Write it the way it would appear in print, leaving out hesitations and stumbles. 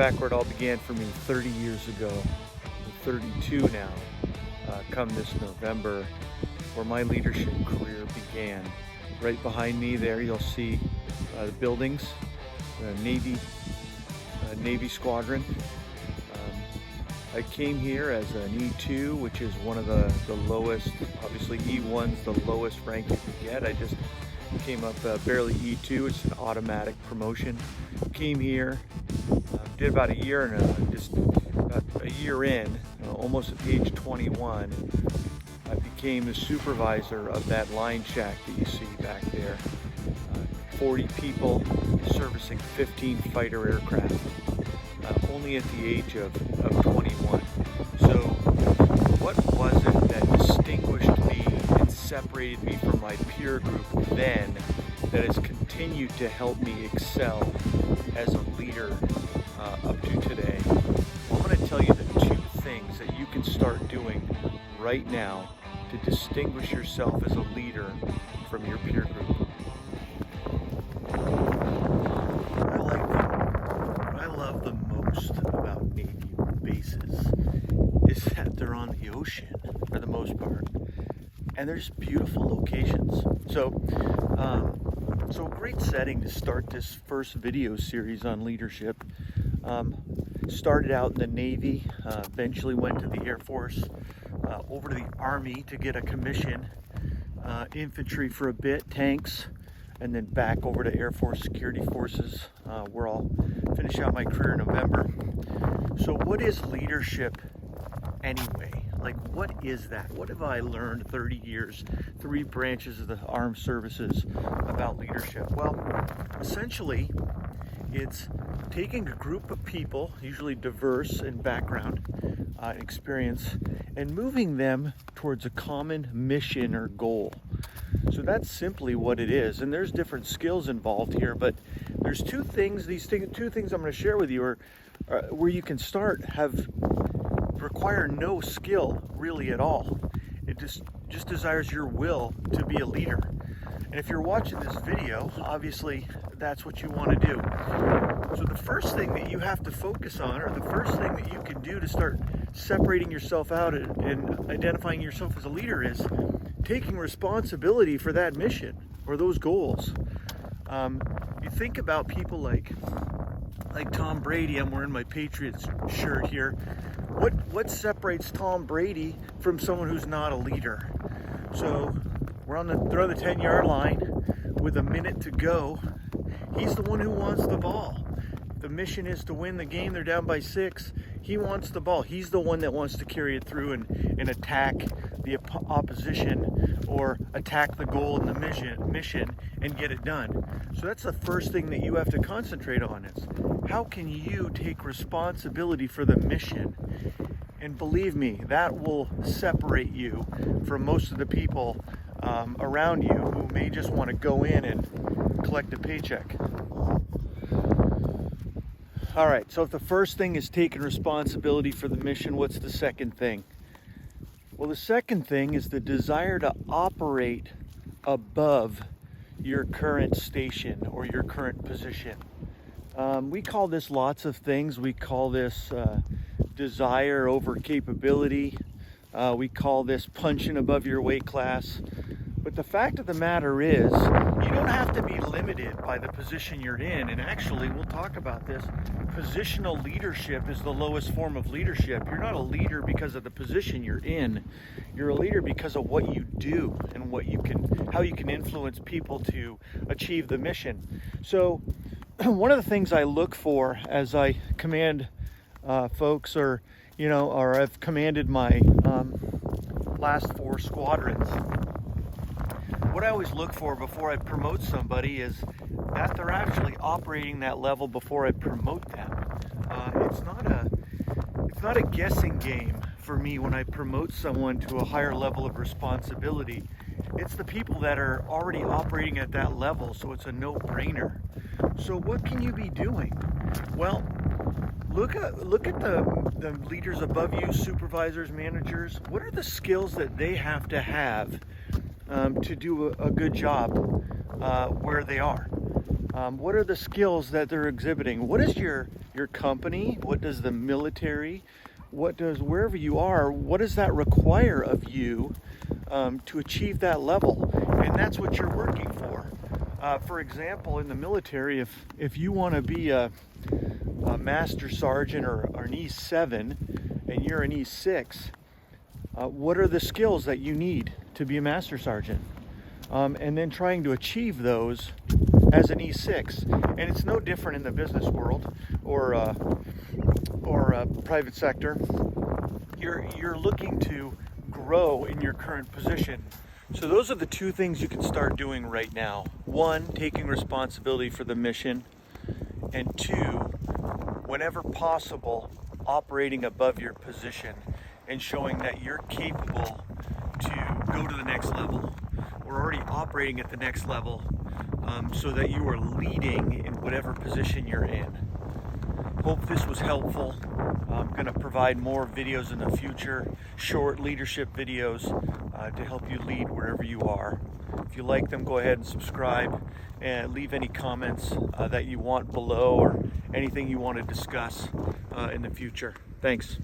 back where it all began for me 30 years ago. I'm 32 now, come this November, where my leadership career began. Right behind me there, you'll see the buildings, the Navy squadron. I came here as an E2, which is one of the lowest, obviously E1's the lowest rank you can get. I just came up barely E2, it's an automatic promotion. Came here, did about a year and just about a year in, almost at age 21, I became the supervisor of that line shack that you see back there. 40 people servicing 15 fighter aircraft, only at the age of 21. So what was it that distinguished me and separated me from my peer group then that has continued to help me excel as a leader up to today? I'm going to tell you the two things that you can start doing right now to distinguish yourself as a leader from your peer group. What I love the most about Navy bases is that they're on the ocean for the most part, and they're just beautiful locations. So a great setting to start this first video series on leadership. Started out in the Navy, eventually went to the Air Force, over to the Army to get a commission, infantry for a bit, tanks, and then back over to Air Force Security Forces, where I'll finish out my career in November. So what is leadership anyway? Like, what is that? What have I learned 30 years, 3 branches of the armed services about leadership? Well, essentially, it's taking a group of people, usually diverse in background, experience, and moving them towards a common mission or goal. So that's simply what it is. And there's different skills involved here, but there's two things I'm going to share with you are where you can start require no skill really at all. It just desires your will to be a leader. And if you're watching this video, obviously that's what you want to do. So the first thing that you have to focus on, or the first thing that you can do to start separating yourself out and identifying yourself as a leader, is taking responsibility for that mission or those goals. You think about people like Tom Brady. I'm wearing my Patriots shirt here. What separates Tom Brady from someone who's not a leader? So they're on the 10-yard line with a minute to go. He's the one who wants the ball. The mission is to win the game. They're down by 6. He wants the ball. He's the one that wants to carry it through and attack the opposition, or attack the goal in the mission and get it done. So that's the first thing that you have to concentrate on, is how can you take responsibility for the mission? And believe me, that will separate you from most of the people around you who may just want to go in and collect a paycheck. All right, so if the first thing is taking responsibility for the mission, what's the second thing? Well, the second thing is the desire to operate above your current station or your current position. We call this lots of things. We call this desire over capability. We call this punching above your weight class. But the fact of the matter is, you don't have to be limited by the position you're in. And actually, we'll talk about this. Positional leadership is the lowest form of leadership. You're not a leader because of the position you're in. You're a leader because of what you do and how you can influence people to achieve the mission. So one of the things I look for as I command folks, or I've commanded my last 4 squadrons, what I always look for before I promote somebody is that they're actually operating that level before I promote them. It's not a guessing game for me when I promote someone to a higher level of responsibility. It's the people that are already operating at that level, so it's a no-brainer. So what can you be doing? Well, look at the leaders above you, supervisors, managers. What are the skills that they have to do a good job where they are? What are the skills that they're exhibiting? What is your company? What does the military? What does wherever you are? What does that require of you to achieve that level? And that's what you're working for. For example, in the military, if you want to be a master sergeant or an E7 and you're an E6, what are the skills that you need to be a master sergeant? And then trying to achieve those as an E6. And it's no different in the business world or private sector. You're looking to grow in your current position. So those are the two things you can start doing right now. One, taking responsibility for the mission. And two, whenever possible, operating above your position and showing that you're capable to go to the next level. We're already operating at the next level, so that you are leading in whatever position you're in. Hope this was helpful. I'm going to provide more videos in the future, short leadership videos to help you lead wherever you are. If you like them, go ahead and subscribe and leave any comments that you want below or anything you want to discuss in the future. Thanks.